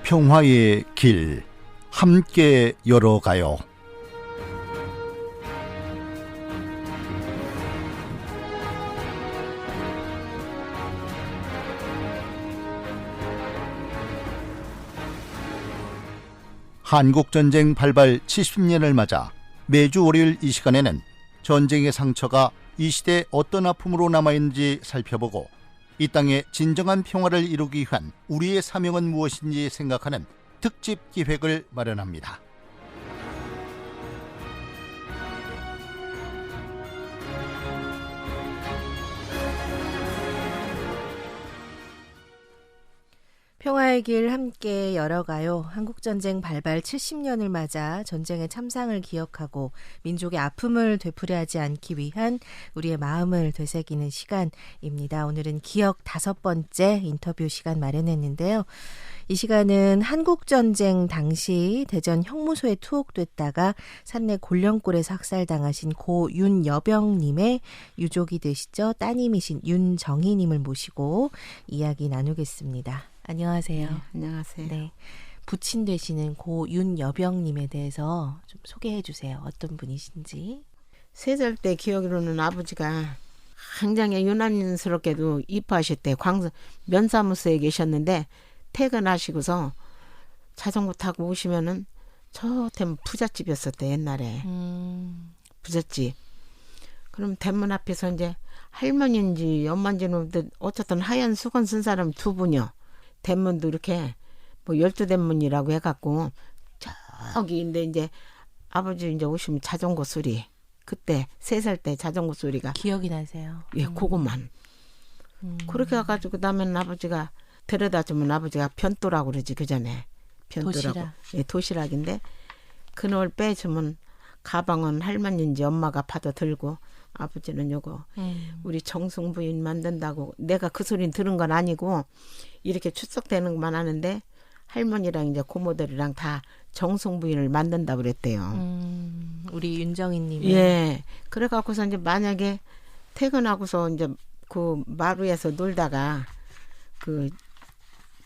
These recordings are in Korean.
평화의 길 함께 열어가요. 한국전쟁 발발 70년을 맞아 매주 월요일 이 시간에는 전쟁의 상처가 이 시대에 어떤 아픔으로 남아있는지 살펴보고 이 땅에 진정한 평화를 이루기 위한 우리의 사명은 무엇인지 생각하는 특집 기획을 마련합니다. 평화의 길 함께 열어가요. 한국전쟁 발발 70년을 맞아 전쟁의 참상을 기억하고 민족의 아픔을 되풀이하지 않기 위한 우리의 마음을 되새기는 시간입니다. 오늘은 기억 5번째 인터뷰 시간 마련했는데요. 이 시간은 한국전쟁 당시 대전 형무소에 투옥됐다가 산내 골령골에서 학살당하신 고 윤여병님의 유족이 되시죠. 따님이신 윤정희님을 모시고 이야기 나누겠습니다. 안녕하세요. 네, 안녕하세요. 네, 부친 되시는 고 윤여병님에 대해서 좀 소개해 주세요. 어떤 분이신지. 3살 때 기억으로는 아버지가 굉장히 유난스럽게도 입학하실 때 면사무소에 계셨는데 퇴근하시고서 자전거 타고 오시면은 저 대문 부잣집이었었대 옛날에. 부잣집. 그럼 대문 앞에서 이제 할머니인지 엄마인지는 어쨌든 하얀 수건 쓴 사람 2분이요. 대문도 이렇게 뭐 12대문이라고 해갖고 저기인데 이제 아버지 이제 오시면 자전거 소리. 그때 3살 때 자전거 소리가 기억이 나세요? 예, 그것만. 그렇게 해가지고 그다음에는 아버지가 데려다 주면 아버지가 변또라고 그러지 그 전에. 변또라고. 도시락. 예, 도시락인데 그걸 빼주면 가방은 할머니인지 엄마가 파도 들고 아버지는 요거 우리 정승 부인 만든다고 내가 그 소리는 들은 건 아니고 이렇게 추석되는 것만 하는데 할머니랑 이제 고모들이랑 다 정승 부인을 만든다고 그랬대요. 우리 윤정희님. 예. 그래갖고서 이제 만약에 퇴근하고서 이제 그 마루에서 놀다가 그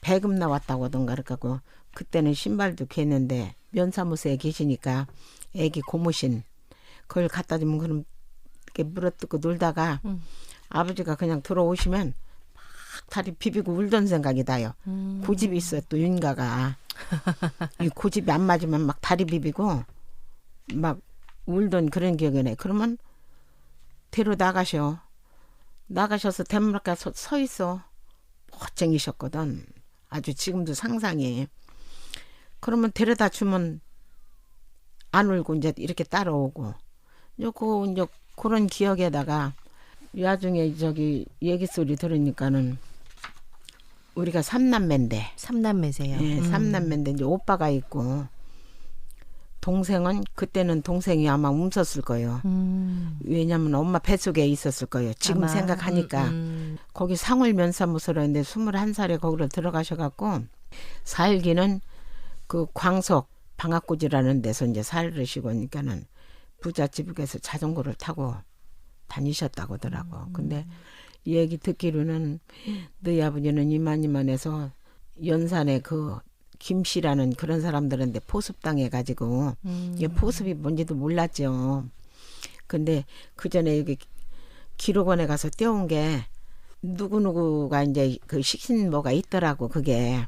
배금 나왔다고 하던가 그래갖고 그때는 신발도 겠는데 면사무소에 계시니까 애기 고무신 그걸 갖다 주면 그럼 이렇게 물어뜯고 놀다가 아버지가 그냥 들어오시면 막 다리 비비고 울던 생각이 나요. 고집이 있어요 또 윤가가. 이 고집이 안 맞으면 막 다리 비비고 막 울던 그런 기억이 나요. 그러면 뒤로 나가셔서 대문 앞에 서 있어. 멋쟁이셨거든. 아주 지금도 상상해. 그러면 데려다 주면 안 울고 이제 이렇게 따라오고 요거 이제 그런 기억에다가 나중에 저기 얘기 소리 들으니까는 우리가 3남매인데 3남매세요. 예, 3남매인데 이제 오빠가 있고 동생은 그때는 동생이 아마 웃었을 거예요. 왜냐면 엄마 뱃속에 있었을 거예요. 지금 아마. 생각하니까 거기 상월 면사무소로 했는데 21살에 거기로 들어가셔갖고 살기는 그 광석 방앗고지라는 데서 이제 살으시고 그러니까는 부잣집에서 자전거를 타고 다니셨다고 하더라고. 근데 얘기 듣기로는 너희 아버지는 이만해서 연산에 그 김씨라는 그런 사람들한테 포습당해가지고 이게 포습이 뭔지도 몰랐죠. 근데 그 전에 여기 기록원에 가서 떼온 게 누구누구가 이제 그 식신모가 있더라고 그게.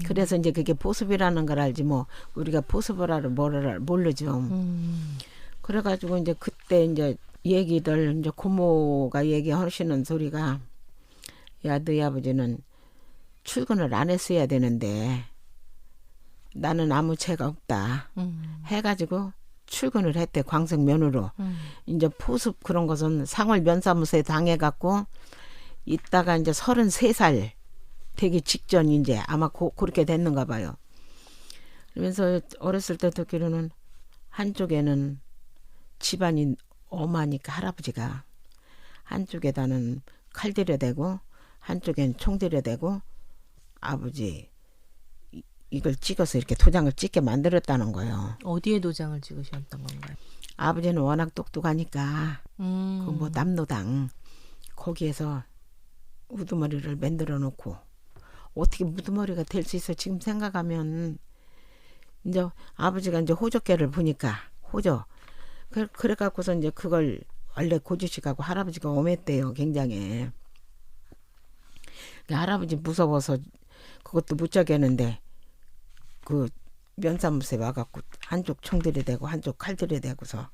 그래서 이제 그게 포습이라는 걸 알지 뭐 우리가 포습을 알아 뭐를 모르죠. 그래가지고 이제 그때 이제 얘기들 이제 고모가 얘기하시는 소리가 야 너희 아버지는 출근을 안 했어야 되는데 나는 아무 죄가 없다 해가지고 출근을 했대 광석면으로. 이제 포습 그런 것은 상월 면사무소에 당해갖고 있다가 이제 33살 되기 직전 이제 아마 그렇게 됐는가 봐요. 그러면서 어렸을 때 듣기로는 한쪽에는 집안이 엄하니까 할아버지가 한쪽에다는 칼 들여대고 한쪽엔 총 들여대고 아버지 이걸 찍어서 이렇게 도장을 찍게 만들었다는 거예요. 어디에 도장을 찍으셨던 건가요? 아버지는 워낙 똑똑하니까 그 뭐 남로당 거기에서 우두머리를 만들어 놓고 어떻게 무드머리가 될 수 있어. 지금 생각하면 이제 아버지가 이제 호적계를 보니까 호적 그래갖고서 이제 그걸 원래 고주식하고 할아버지가 오맸대요. 굉장히. 할아버지 무서워서 그것도 못 자게 했는데 그 면사무소에 와갖고 한쪽 총 들이대고 한쪽 칼 들이대고서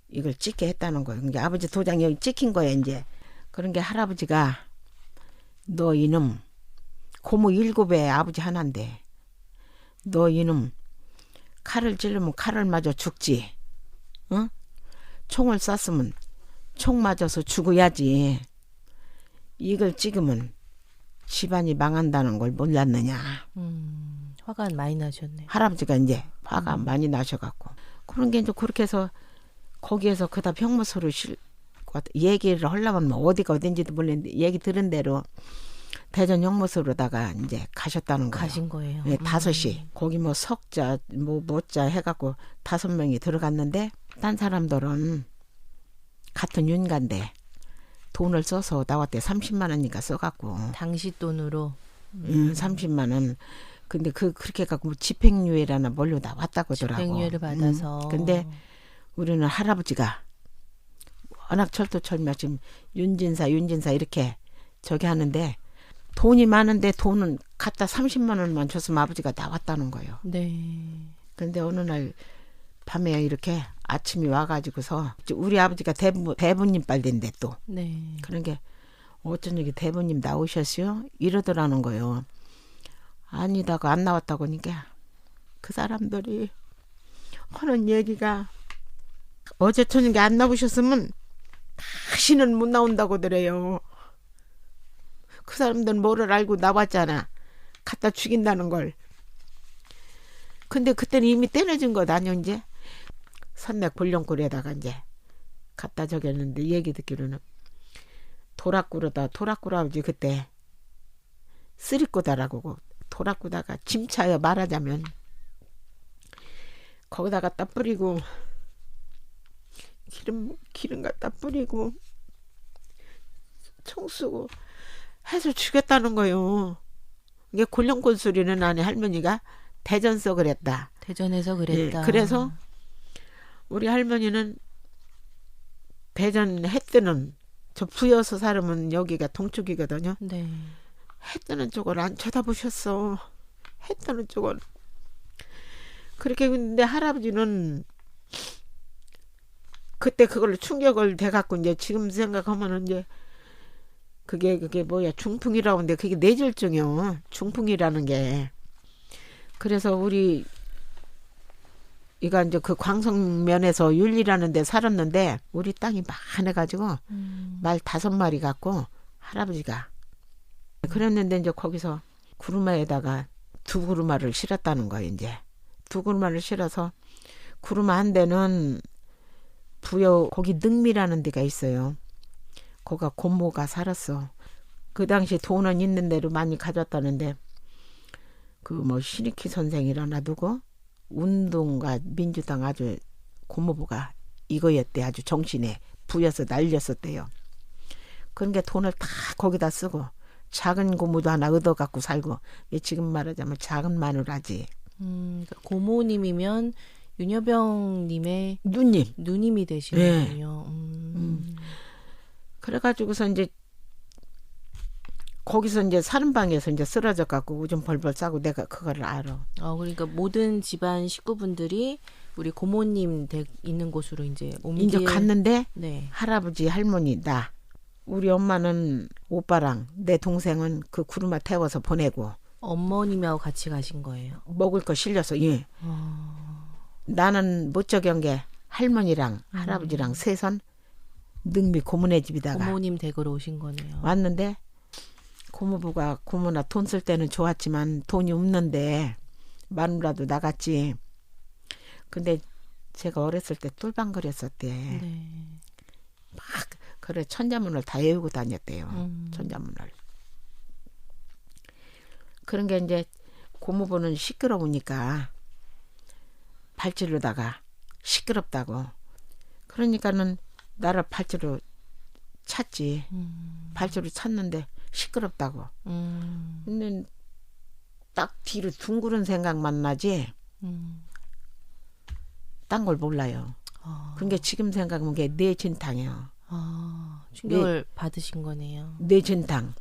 이걸 찍게 했다는 거예요. 그러니까 아버지 도장이 여기 찍힌 거예요. 이제 그런 게 할아버지가 너 이놈 고모 7에 아버지 하나인데 너 이놈 칼을 찌르면 칼을 맞아 죽지. 응? 총을 쐈으면 총 맞아서 죽어야지. 이걸 찍으면 집안이 망한다는 걸 몰랐느냐. 화가 많이 나셨네. 할아버지가 이제 화가 많이 나셔갖고 그런 게 이제 그렇게 해서 거기에서 그다 병무소로 얘기를 하려면 뭐 어디가 어딘지도 모르는데 얘기 들은 대로 대전 형무소로다가 이제 가셨다는 거예요. 가신 거예요. 네, 5시. 거기 뭐 석자 뭐 뭐자 해갖고 5명이 들어갔는데 딴 사람들은 같은 윤가인데 돈을 써서 나왔대. 30만 원이니까 써갖고. 당시 돈으로. 30만 원. 근데 그렇게 해갖고 뭐 집행유예라나 뭘로 나왔다고 하더라고. 집행유예를 받아서. 근데 우리는 할아버지가 워낙 철두철미 지금 윤진사 이렇게 저기 하는데 돈이 많은데 돈은 갖다 30만 원만 줬으면 아버지가 나왔다는 거예요. 네. 근데 어느 날 밤에 이렇게 아침이 와가지고서 우리 아버지가 대부님 빨대인데 또 네. 그런 게 어쩐 얘기 대부님 나오셨어요? 이러더라는 거예요. 아니다가 안 나왔다고 하니까 그 사람들이 하는 얘기가 어제 저녁에 안 나오셨으면 다시는 못 나온다고 그래요. 그 사람들은 뭐를 알고 나왔잖아. 갖다 죽인다는 걸. 근데 그때는 이미 떼내준 것 아니요 이제. 산맥 볼령골에다가 이제 갖다 적였는데 얘기 듣기로는 도락구로 아버지 그때 쓰리꼬다라고 도락구다가 짐차여 말하자면 거기다 갖다 뿌리고 기름 갖다 뿌리고 총 쏘고 해서 죽였다는 거예요. 이게 골령골 소리는 아니 할머니가 대전서 그랬다. 대전에서 그랬다. 예, 그래서 우리 할머니는 대전 해 뜨는 저 부여서 살으면 여기가 동쪽이거든요. 네. 해 뜨는 쪽을 안 쳐다보셨어. 해 뜨는 쪽을. 그렇게 근데 할아버지는 그때 그걸로 충격을 돼갖고 이제 지금 생각하면은 이제 그게 뭐야 중풍이라고 하는데 그게 뇌졸중이요. 중풍이라는 게. 그래서 우리 이가 이제 그 광성면에서 윤리라는 데 살았는데 우리 땅이 많아가지고 말 5마리 갖고 할아버지가 그랬는데 이제 거기서 구루마에다가 2구루마를 실었다는 거예요. 이제 2구루마를 실어서 구루마 한 대는 부여 거기 능미라는 데가 있어요. 거기가 고모가 살았어. 그 당시 돈은 있는 대로 많이 가졌다는데 그 뭐 신익희 선생이라나 누구 운동가 민주당 아주 고모부가 이거였대. 아주 정신에 부여서 날렸었대요. 그런 게 돈을 다 거기다 쓰고 작은 고모도 하나 얻어갖고 살고 지금 말하자면 작은 마누라지. 그러니까 고모님이면 윤여병님의 누님이 되시는군요. 네. 그래가지고서 이제 거기서 이제 사는 방에서 이제 쓰러져 갖고 오줌 벌벌 싸고 내가 그거를 알아. 그러니까 모든 집안 식구분들이 우리 고모님 있는 곳으로 이제 이제 갔는데 네. 할아버지 할머니 나 우리 엄마는 오빠랑 내 동생은 그 구루마 태워서 보내고 어머님하고 같이 가신 거예요. 먹을 거 실려서 예. 나는 못 적은 게 할머니랑 할아버지랑 셋은 능미 고모네 집이다가 고모님 댁으로 오신 거네요. 왔는데 고모부가 고모나 돈 쓸 때는 좋았지만 돈이 없는데 마누라도 나갔지. 근데 제가 어렸을 때 뚫방거렸었대. 네. 막 그래 천자문을 다 외우고 다녔대요. 천자문을. 그런 게 이제 고모부는 시끄러우니까 발질로다가 시끄럽다고. 그러니까는 나를 발질로 찾지. 발질로 찾는데 시끄럽다고. 근데 딱 뒤로 둥그런 생각만 나지 딴 걸 몰라요. 그게 지금 생각하면 게 내 진탕이야. 충격을 받으신 거네요. 내 진탕.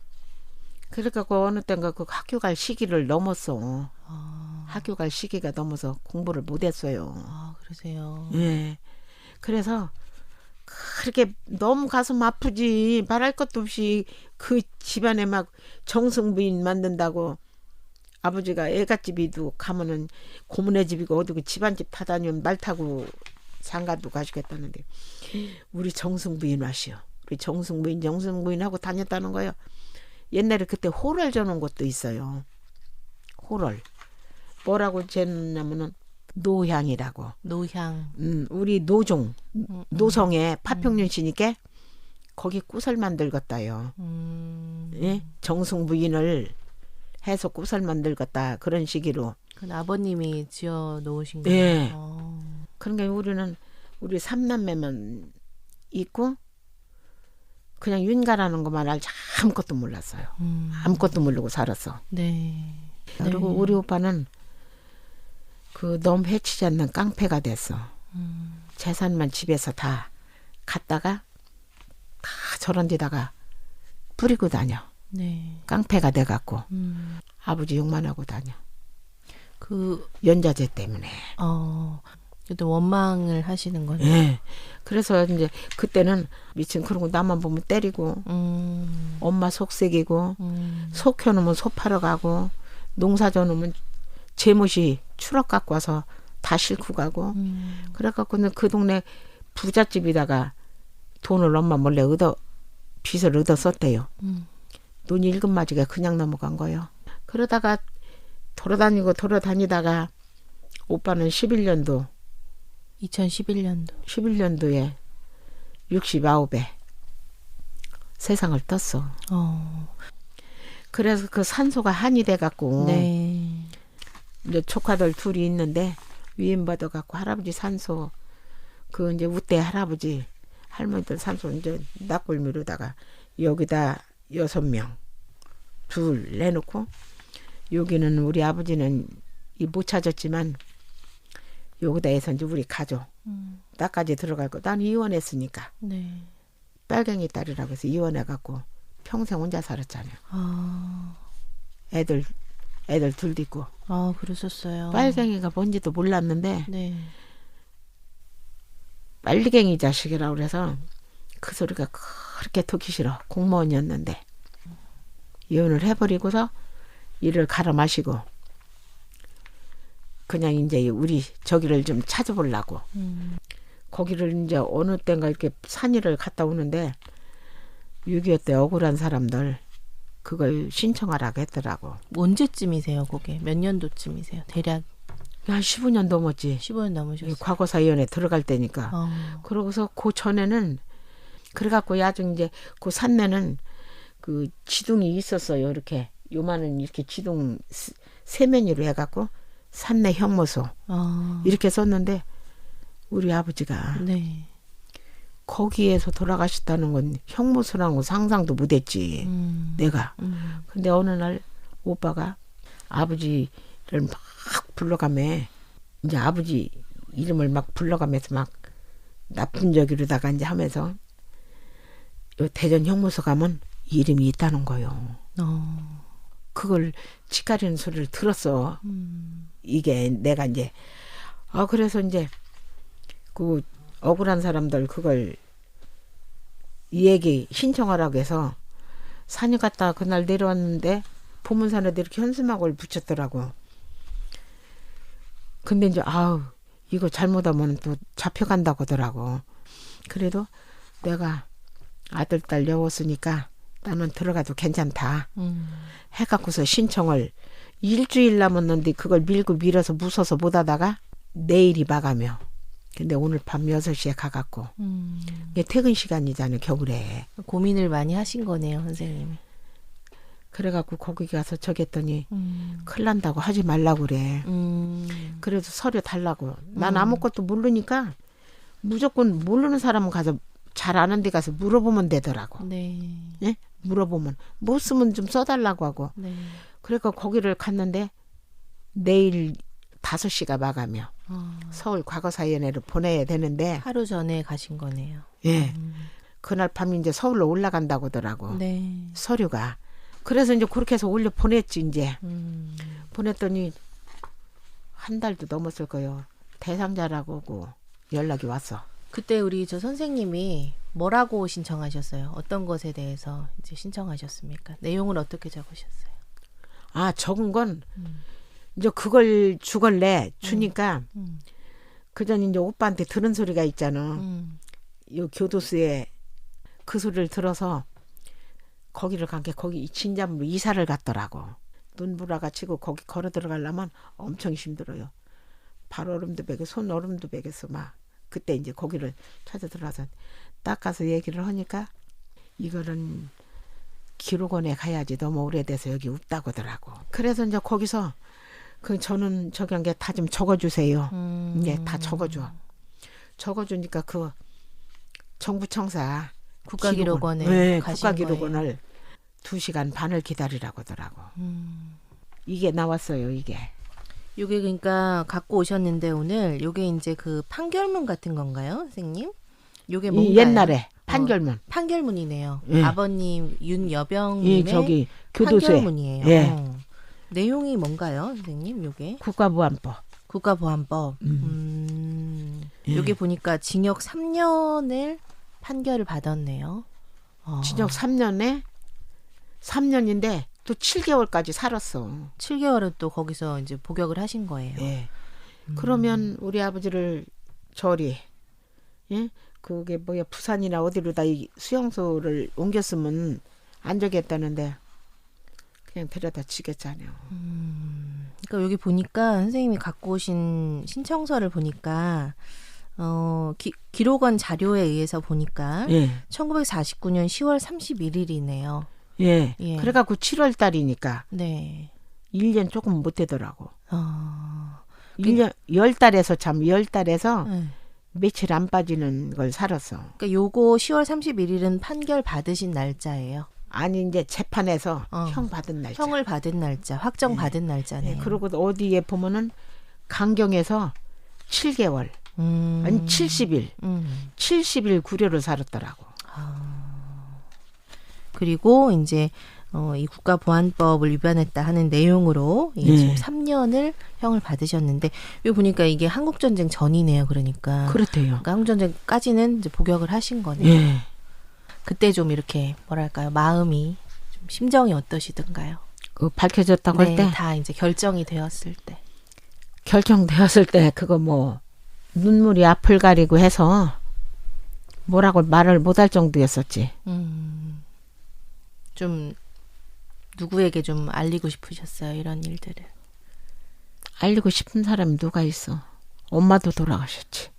그래갖고 어느 땐가 그 학교 갈 시기를 넘었어. 학교 갈 시기가 넘어서 공부를 못했어요. 그러세요. 예. 그래서 그렇게 너무 가슴 아프지. 말할 것도 없이 그 집안에 막 정승부인 만든다고 아버지가 애갓집이도 가면은 고모네 집이고 어디고 집안집 타다니면 말 타고 장가도 가시겠다는데 우리 정승부인 와시오. 우리 정승부인하고 다녔다는 거예요. 옛날에 그때 호럴 저는 것도 있어요. 호럴. 뭐라고 재냐면은 노향이라고. 노향. 우리 노종 노성에 파평윤씨니까 거기 꾸설 만들겠다요. 예? 정승부인을 해서 꾸설 만들겠다 그런 시기로. 그건 아버님이 지어 놓으신 거예요. 예. 그러니까 우리는 우리 삼남매만 있고 그냥 윤가라는 것만 알지 아무것도 몰랐어요. 아무것도 모르고 살았어. 네. 그리고 네. 우리 오빠는 그 너무 해치지 않는 깡패가 됐어. 재산만 집에서 다 갖다가 다 저런 데다가 뿌리고 다녀. 네. 깡패가 돼갖고 아버지 욕만 하고 다녀. 그 연자제 때문에. 그래도 원망을 하시는 거네요. 예. 그래서 이제 그때는 미친 그런 거 나만 보면 때리고 엄마 속색이고 소 켜놓으면 소 팔아 가고 농사 져놓으면 재못이 추락 갖고 와서 다 싣고 가고 그래갖고는 그 동네 부잣집에다가 돈을 엄마 몰래 빚을 얻어 썼대요. 눈이 일금맞이가 그냥 넘어간 거예요. 그러다가 돌아다니다가 오빠는 2011년도에 69에 세상을 떴어. 그래서 그 산소가 한이 돼갖고 네. 이제 조카들 둘이 있는데 위임받아갖고 할아버지 산소 그 이제 우대 할아버지 할머니들 산소 이제 납골 미루다가 여기다 6명 둘 내놓고 여기는 우리 아버지는 못 찾았지만 여기다 해서 이제 우리 가족 나까지 들어갈 거. 난 이혼했으니까. 네. 빨갱이 딸이라고 해서 이혼해갖고 평생 혼자 살았잖아요. 애들 둘도 있고. 그러셨어요. 빨갱이가 뭔지도 몰랐는데 네. 빨갱이 자식이라고 그래서 그 소리가 그렇게 듣기 싫어. 공무원이었는데 이혼을 해버리고서 일을 갈아 마시고 그냥 이제 우리 저기를 좀 찾아보려고 거기를 이제 어느 땐가 이렇게 산일을 갔다 오는데 6.25 때 억울한 사람들 그걸 신청하라고 했더라고. 언제쯤이세요, 그게? 몇 년도쯤이세요? 대략 한 15년 넘었지. 15년 넘으셨어요. 과거사위원회 들어갈 때니까. 그러고서 그 전에는 그래갖고 야중 이제 그 산내는 그 지둥이 있었어요. 이렇게 요만한 이렇게 지둥 세면으로 해갖고 산내 형무소 이렇게 썼는데 우리 아버지가 네. 거기에서 돌아가셨다는 건 형무소라는 건 상상도 못했지. 내가. 근데 어느 날 오빠가 아버지를 막 불러가며 이제 아버지 이름을 막 불러가면서 막 나쁜 적이로다가 이제 하면서 요 대전 형무소 가면 이름이 있다는 거요. 그걸 치가리는 소리를 들었어. 이게 내가 이제 그래서 이제 그 억울한 사람들 그걸 이 얘기 신청하라고 해서 산에 갔다 그날 내려왔는데 보문산에도 이렇게 현수막을 붙였더라고. 근데 이제 이거 잘못하면 또 잡혀간다고 하더라고. 그래도 내가 아들 딸 여웠으니까 나는 들어가도 괜찮다 해갖고서 신청을 일주일 남았는데 그걸 밀어서 무서워서 못하다가 내일이 마감이요. 근데 오늘 밤 6시에 가갖고 이게 퇴근 시간이잖아요. 겨울에. 고민을 많이 하신 거네요, 선생님이. 그래갖고 거기 가서 저기 했더니 큰일 난다고 하지 말라고 그래. 그래도 서류 달라고. 난 아무것도 모르니까 무조건 모르는 사람은 가서 잘 아는 데 가서 물어보면 되더라고. 네. 예? 물어보면 못 쓰면 좀 써달라고 하고. 네. 그러니까 거기를 갔는데 내일 5시가 마감이요. 서울 과거사위원회를 보내야 되는데 하루 전에 가신 거네요. 예. 그날 밤 이제 서울로 올라간다고 하더라고. 네. 서류가. 그래서 이제 그렇게 해서 올려 보냈지 이제. 보냈더니 한 달도 넘었을 거예요. 대상자라고 연락이 왔어. 그때 우리 저 선생님이 뭐라고 신청하셨어요? 어떤 것에 대해서 이제 신청하셨습니까? 내용을 어떻게 적으셨어요? 아, 적은 건 이제 그걸 주니까 그전 이제 오빠한테 들은 소리가 있잖아. 요 교도소에 그 소리를 들어서 거기를 간 게 거기 진짜로 이사를 갔더라고. 눈보라가 치고 거기 걸어 들어가려면 엄청 힘들어요. 발 얼음도 베고 손 얼음도 베겠어 막. 그때 이제 거기를 찾아 들어가서 딱 가서 얘기를 하니까 이거는 기록원에 가야지 너무 오래돼서 여기 없다고 하더라고. 그래서 이제 거기서 그 저는 저기 한 게 다 좀 적어주세요. 이제 다 적어주니까 그 정부청사 국가기록원에 네, 가신 국가기록원을 2시간 반을 기다리라고 하더라고. 이게 나왔어요. 이게. 요게 그러니까 갖고 오셨는데 오늘 요게 이제 그 판결문 같은 건가요, 선생님? 요게 뭔가요? 옛날에 판결문. 판결문이네요. 예. 아버님 이 윤여병님의 저기 교도소에 판결문이에요. 예. 내용이 뭔가요, 선생님? 요게 국가보안법. 국가보안법. 예. 요게 보니까 징역 3년을 판결을 받았네요. 징역 3년인데 또 7개월까지 살았어. 7개월은 또 거기서 이제 복역을 하신 거예요. 예. 그러면 우리 아버지를 저리 예? 그게 뭐야 부산이나 어디로다 이 수용소를 옮겼으면 안 되겠다는데 그냥 데려다 치겠잖아요. 그러니까 여기 보니까 선생님이 갖고 오신 신청서를 보니까 기록원 자료에 의해서 보니까 예. 1949년 10월 31일이네요. 예. 예. 그래갖고 7월 달이니까 네. 1년 조금 못 되더라고. 1년 10달에서 네. 며칠 안 빠지는 걸 살았어. 그러니까 요거 10월 31일은 판결 받으신 날짜예요. 아니 이제 재판에서 형 받은 날짜. 형을 받은 날짜, 확정 받은 날짜네요. 예. 그리고 어디에 보면은 강경에서 7개월, 아니 70일, 70일 구료를 살았더라고. 그리고 이제 이 국가보안법을 위반했다 하는 내용으로 지금 3년을 형을 받으셨는데 요 보니까 이게 한국전쟁 전이네요. 그러니까. 그렇대요. 그러니까 한국전쟁까지는 이제 복역을 하신 거네요. 예. 그때 좀 이렇게 뭐랄까요, 마음이 좀 심정이 어떠시던가요? 그 밝혀졌다고 할 때, 다 이제 결정이 되었을 때. 결정되었을 때 그거 뭐 눈물이 앞을 가리고 해서 뭐라고 말을 못할 정도였었지. 좀 누구에게 좀 알리고 싶으셨어요, 이런 일들을? 알리고 싶은 사람이 누가 있어. 엄마도 돌아가셨지.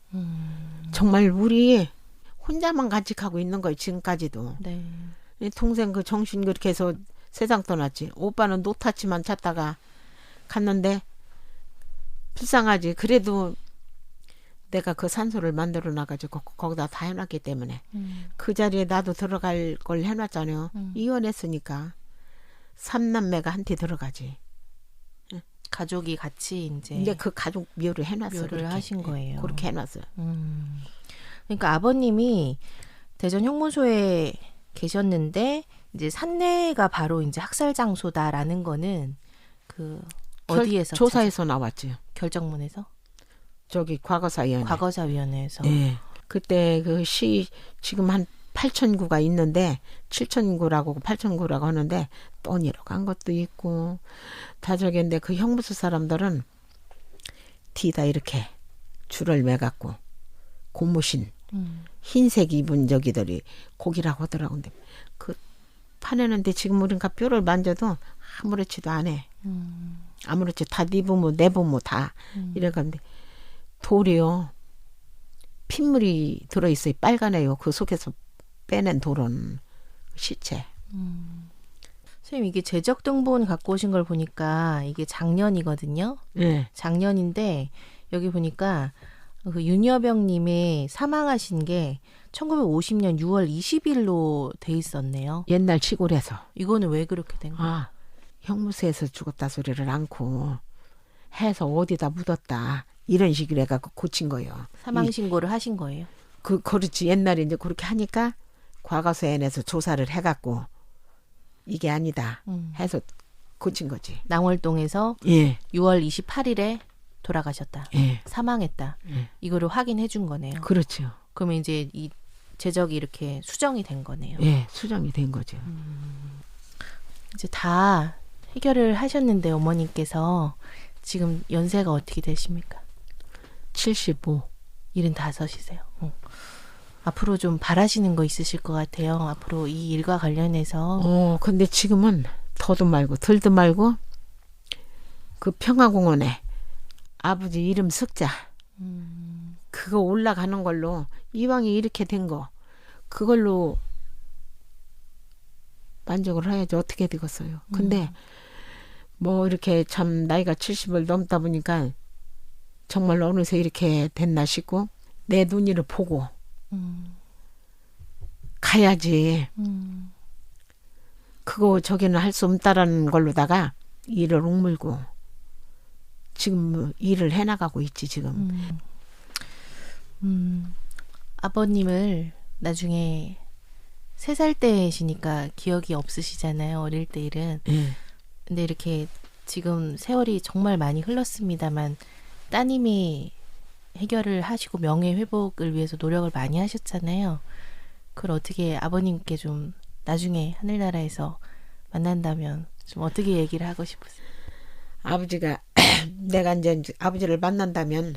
정말 우리 혼자만 간직하고 있는 거예요, 지금까지도. 네. 이 동생 그 정신 그렇게 해서 세상 떠났지. 오빠는 노타치만 찾다가 갔는데 불쌍하지. 그래도 내가 그 산소를 만들어 놔가지고 거기다 다 해놨기 때문에 그 자리에 나도 들어갈 걸 해놨잖아요. 이혼했으니까 3남매가 한테 들어가지. 가족이 같이 이제 그 가족 묘를 해놨어. 묘를 그렇게. 하신 거예요. 그렇게 해놨어요. 그러니까 아버님이 대전 형무소에 계셨는데 이제 산내가 바로 이제 학살 장소다라는 거는 그 어디에서 조사에서 나왔지. 결정문에서? 저기 과거사위원회. 과거사위원회에서. 예. 그때 그 시 지금 한 8,000구가 있는데 7,000구라고 8,000구라고 하는데 또 내려간 것도 있고 다 저기인데 그 형무소 사람들은 뒤다 이렇게 줄을 매갖고 고무신 흰색 입은 저기들이 고기라고 하더라고. 근데 그 파내는데 지금 우리가 뼈를 만져도 아무렇지도 않아. 아무렇지 다 네 부모 내 부모 다 이래가는데 돌이요. 핏물이 들어있어요. 빨간애요. 그 속에서 빼낸 돌은 시체. 선생님 이게 재적등본 갖고 오신 걸 보니까 이게 작년이거든요. 네. 작년인데 여기 보니까 그 윤여병님이 사망하신 게 1950년 6월 20일로 돼 있었네요. 옛날 시골에서. 이거는 왜 그렇게 된 거예요? 형무소에서 죽었다 소리를 않고 해서 어디다 묻었다. 이런 식으로 해갖고 고친 거예요. 사망 신고를 하신 거예요? 그렇지. 옛날에 이제 그렇게 하니까 과거서에 내서 조사를 해갖고 이게 아니다 해서 고친 거지. 낭월동에서 예. 6월 28일에 돌아가셨다. 예. 사망했다. 예. 이거를 확인해 준 거네요. 그렇죠. 그러면 이제 이 재적이 이렇게 수정이 된 거네요. 예, 수정이 된 거죠. 이제 다 해결을 하셨는데 어머님께서 지금 연세가 어떻게 되십니까? 75. 75이세요. 앞으로 좀 바라시는 거 있으실 것 같아요. 앞으로 이 일과 관련해서. 근데 지금은 더도 말고 덜도 말고 그 평화공원에 아버지 이름 석자 그거 올라가는 걸로 이왕이 이렇게 된 거 그걸로 만족을 해야지 어떻게 되겠어요. 근데 뭐 이렇게 참 나이가 70을 넘다 보니까 정말 어느새 이렇게 됐나 싶고 내 눈이를 보고 가야지. 그거 저기는 할 수 없다라는 걸로다가 일을 옥물고 지금 뭐 일을 해나가고 있지 지금. 아버님을 나중에 3살 때시니까 기억이 없으시잖아요. 어릴 때 일은. 예. 근데 이렇게 지금 세월이 정말 많이 흘렀습니다만 따님이 해결을 하시고 명예 회복을 위해서 노력을 많이 하셨잖아요. 그걸 어떻게 아버님께 좀 나중에 하늘나라에서 만난다면 좀 어떻게 얘기를 하고 싶으세요? 아버지가 내가 이제 아버지를 만난다면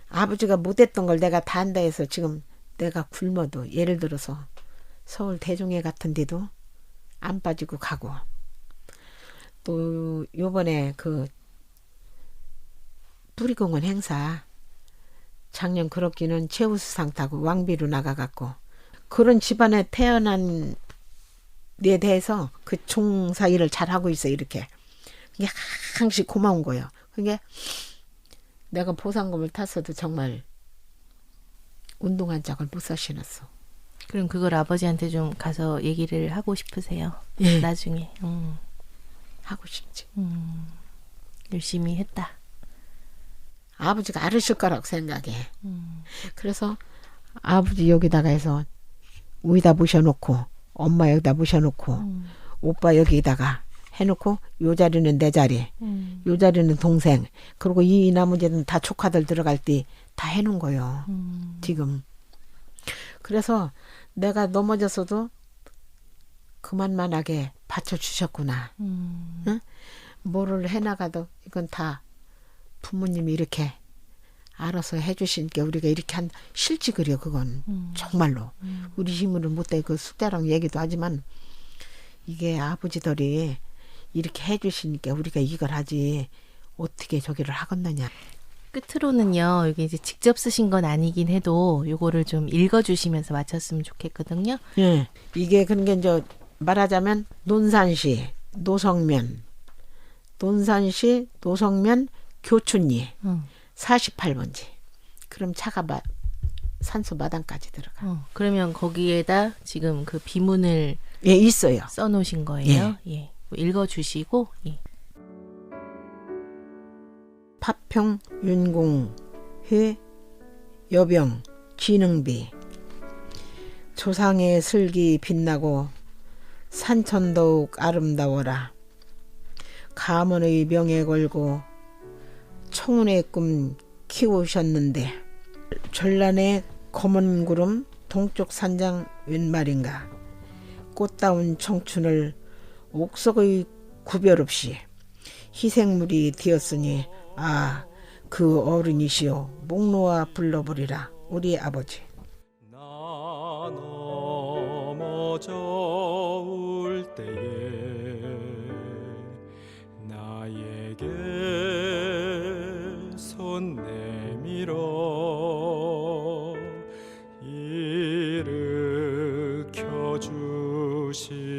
아버지가 못했던 걸 내가 다 한다 해서 지금 내가 굶어도 예를 들어서 서울 대종회 같은 데도 안 빠지고 가고 또 요번에 그 뿌리공원 행사 작년 그렇기는 최우수상 타고 왕비로 나가갖고 그런 집안에 태어난 데 대해서 그 종사 일을 잘하고 있어 이렇게 이게 항상 고마운 거예요. 그게 내가 보상금을 탔어도 정말 운동 한 짝을 못 사시놨어. 그럼 그걸 아버지한테 좀 가서 얘기를 하고 싶으세요? 예. 나중에. 하고 싶지. 열심히 했다. 아버지가 알으실 거라고 생각해. 그래서 아버지 여기다가 해서 위에다 모셔놓고 엄마 여기다 모셔놓고 오빠 여기다가 해놓고 요 자리는 내 자리 요 자리는 동생 그리고 이 나머지는 다 조카들 들어갈 때 다 해놓은 거예요. 지금. 그래서 내가 넘어졌어도 그만만하게 받쳐주셨구나. 응? 뭐를 해나가도 이건 다 부모님이 이렇게 알아서 해주시니까 우리가 이렇게 한 실지 그려 그건 정말로 우리 힘으로 못해 그 숫자랑 얘기도 하지만 이게 아버지들이 이렇게 해주시니까 우리가 이걸 하지 어떻게 저기를 하겠느냐. 끝으로는요. 여기 이제 직접 쓰신 건 아니긴 해도 요거를 좀 읽어주시면서 마쳤으면 좋겠거든요. 예. 이게 그런 게 이제 말하자면 논산시 노성면 교촌리 48번지. 그럼 차가 산소 마당까지 들어가. 그러면 거기에다 지금 그 비문을 예, 있어요. 써놓으신 거예요. 예. 읽어주시고. 예. 파평 윤공회 여병 기능비 조상의 슬기 빛나고 산천 더욱 아름다워라. 가문의 명예 걸고 청운의 꿈 키우셨는데 전란의 검은 구름 동쪽 산장 웬말인가. 꽃다운 청춘을 옥석의 구별 없이 희생물이 되었으니 그 어른이시여 목놓아 불러버리라. 우리 아버지. 나 넘어져 올 때에 나에게 손 내밀어 일으켜 주시